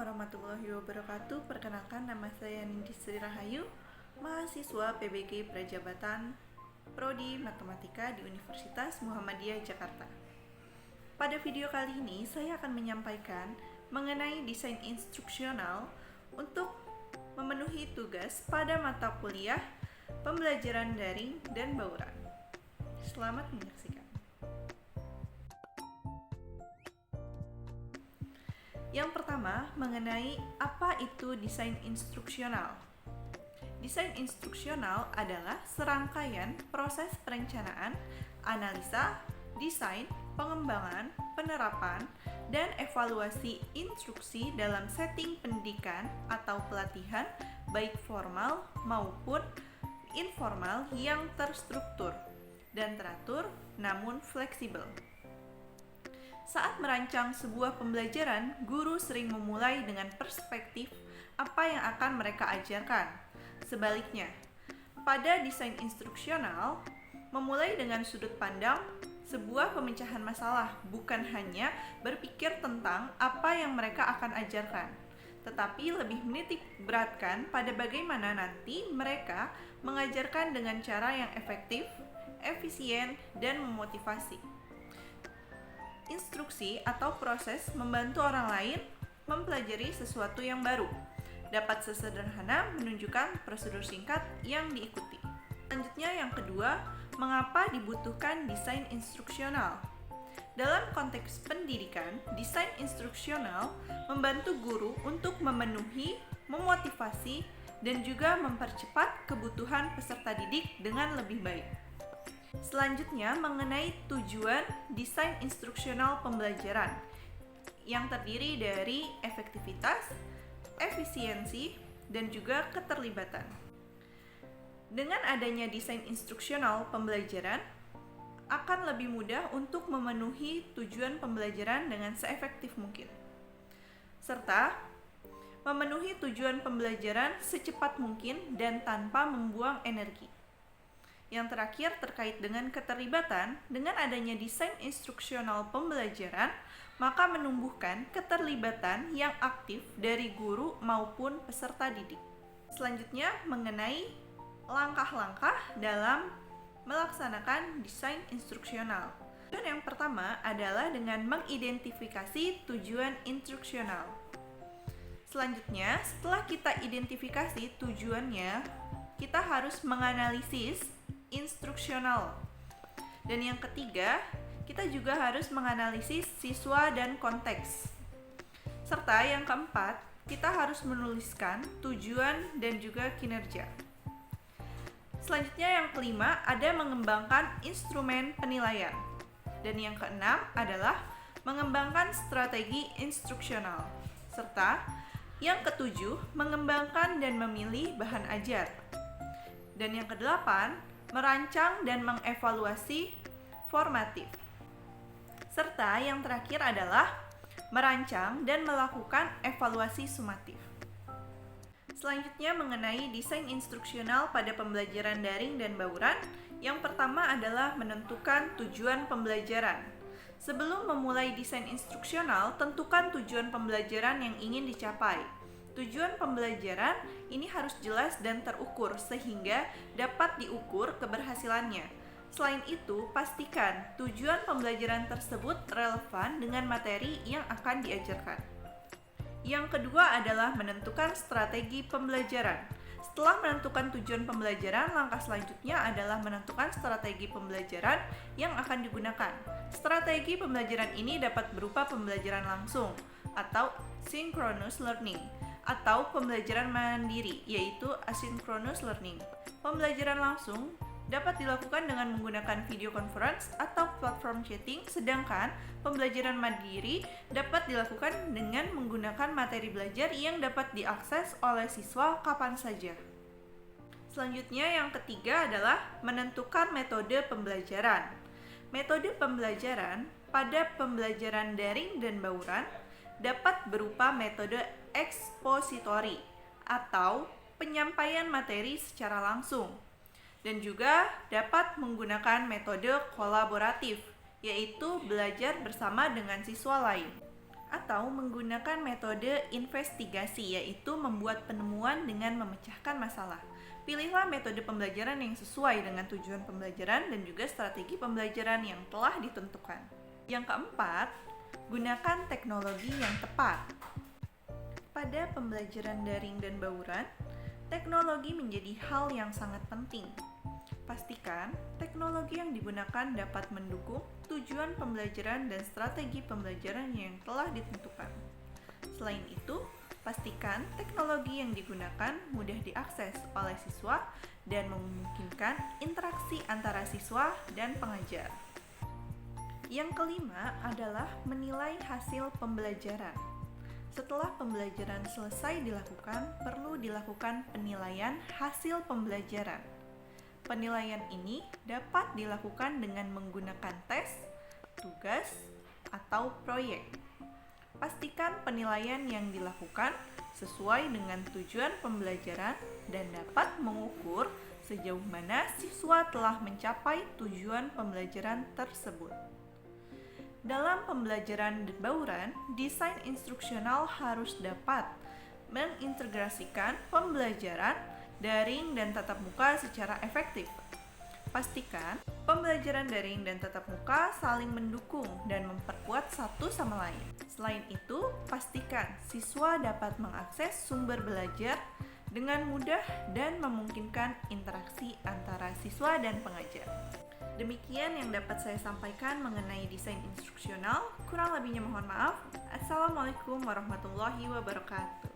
warahmatullahi wabarakatuh. Perkenalkan, nama saya Nindi Sri Rahayu, mahasiswa PBG Prajabatan Prodi Matematika di Universitas Muhammadiyah Jakarta. Pada video kali ini, saya akan menyampaikan mengenai desain instruksional untuk memenuhi tugas pada mata kuliah pembelajaran daring dan bauran. Selamat menyaksikan. Yang pertama, mengenai apa itu desain instruksional. Desain instruksional adalah serangkaian proses perencanaan, analisa, desain, pengembangan, penerapan, dan evaluasi instruksi dalam setting pendidikan atau pelatihan baik formal maupun informal yang terstruktur dan teratur namun fleksibel. Saat merancang sebuah pembelajaran, guru sering memulai dengan perspektif apa yang akan mereka ajarkan. Sebaliknya, pada desain instruksional, memulai dengan sudut pandang sebuah pemecahan masalah, bukan hanya berpikir tentang apa yang mereka akan ajarkan, tetapi lebih menitik beratkan pada bagaimana nanti mereka mengajarkan dengan cara yang efektif, efisien, dan memotivasi. Instruksi atau proses membantu orang lain mempelajari sesuatu yang baru. Dapat sesederhana menunjukkan prosedur singkat yang diikuti. Selanjutnya yang kedua, mengapa dibutuhkan desain instruksional? Dalam konteks pendidikan, desain instruksional membantu guru untuk memenuhi, memotivasi, dan juga mempercepat kebutuhan peserta didik dengan lebih baik. Selanjutnya, mengenai tujuan desain instruksional pembelajaran yang terdiri dari efektivitas, efisiensi, dan juga keterlibatan. Dengan adanya desain instruksional pembelajaran, akan lebih mudah untuk memenuhi tujuan pembelajaran dengan seefektif mungkin, serta memenuhi tujuan pembelajaran secepat mungkin dan tanpa membuang energi. Yang terakhir, terkait dengan keterlibatan, dengan adanya desain instruksional pembelajaran, maka menumbuhkan keterlibatan yang aktif dari guru maupun peserta didik. Selanjutnya, mengenai langkah-langkah dalam melaksanakan desain instruksional. Tujuan yang pertama adalah dengan mengidentifikasi tujuan instruksional. Selanjutnya, setelah kita identifikasi tujuannya, kita harus menganalisis instruksional. Dan yang ketiga, kita juga harus menganalisis siswa dan konteks. Serta yang keempat, kita harus menuliskan tujuan dan juga kinerja. Selanjutnya yang kelima, ada mengembangkan instrumen penilaian. Dan yang keenam adalah mengembangkan strategi instruksional. Serta yang ketujuh, mengembangkan dan memilih bahan ajar. Dan yang kedelapan, merancang dan mengevaluasi formatif. Serta yang terakhir adalah merancang dan melakukan evaluasi sumatif. Selanjutnya mengenai desain instruksional pada pembelajaran daring dan bauran, yang pertama adalah menentukan tujuan pembelajaran. Sebelum memulai desain instruksional, tentukan tujuan pembelajaran yang ingin dicapai. Tujuan pembelajaran ini harus jelas dan terukur sehingga dapat diukur keberhasilannya. Selain itu, pastikan tujuan pembelajaran tersebut relevan dengan materi yang akan diajarkan. Yang kedua adalah menentukan strategi pembelajaran. Setelah menentukan tujuan pembelajaran, langkah selanjutnya adalah menentukan strategi pembelajaran yang akan digunakan. Strategi pembelajaran ini dapat berupa pembelajaran langsung atau synchronous learning, atau pembelajaran mandiri, yaitu asynchronous learning. Pembelajaran langsung dapat dilakukan dengan menggunakan video conference atau platform chatting, sedangkan pembelajaran mandiri dapat dilakukan dengan menggunakan materi belajar yang dapat diakses oleh siswa kapan saja. Selanjutnya yang ketiga adalah menentukan metode pembelajaran. Metode pembelajaran pada pembelajaran daring dan bauran dapat berupa metode ekspositori atau penyampaian materi secara langsung, dan juga dapat menggunakan metode kolaboratif, yaitu belajar bersama dengan siswa lain. atau menggunakan metode investigasi, yaitu membuat penemuan dengan memecahkan masalah. Pilihlah metode pembelajaran yang sesuai dengan tujuan pembelajaran dan juga strategi pembelajaran yang telah ditentukan. Yang keempat, gunakan teknologi yang tepat. Pada pembelajaran daring dan bauran, teknologi menjadi hal yang sangat penting. Pastikan teknologi yang digunakan dapat mendukung tujuan pembelajaran dan strategi pembelajaran yang telah ditentukan. Selain itu, pastikan teknologi yang digunakan mudah diakses oleh siswa dan memungkinkan interaksi antara siswa dan pengajar. Yang kelima adalah menilai hasil pembelajaran. Setelah pembelajaran selesai dilakukan, perlu dilakukan penilaian hasil pembelajaran. Penilaian ini dapat dilakukan dengan menggunakan tes, tugas, atau proyek. Pastikan penilaian yang dilakukan sesuai dengan tujuan pembelajaran dan dapat mengukur sejauh mana siswa telah mencapai tujuan pembelajaran tersebut. Dalam pembelajaran bauran, desain instruksional harus dapat mengintegrasikan pembelajaran daring dan tatap muka secara efektif. Pastikan pembelajaran daring dan tatap muka saling mendukung dan memperkuat satu sama lain. Selain itu, pastikan siswa dapat mengakses sumber belajar dengan mudah dan memungkinkan interaksi antara siswa dan pengajar. Demikian yang dapat saya sampaikan mengenai desain instruksional. Kurang lebihnya mohon maaf. Assalamualaikum warahmatullahi wabarakatuh.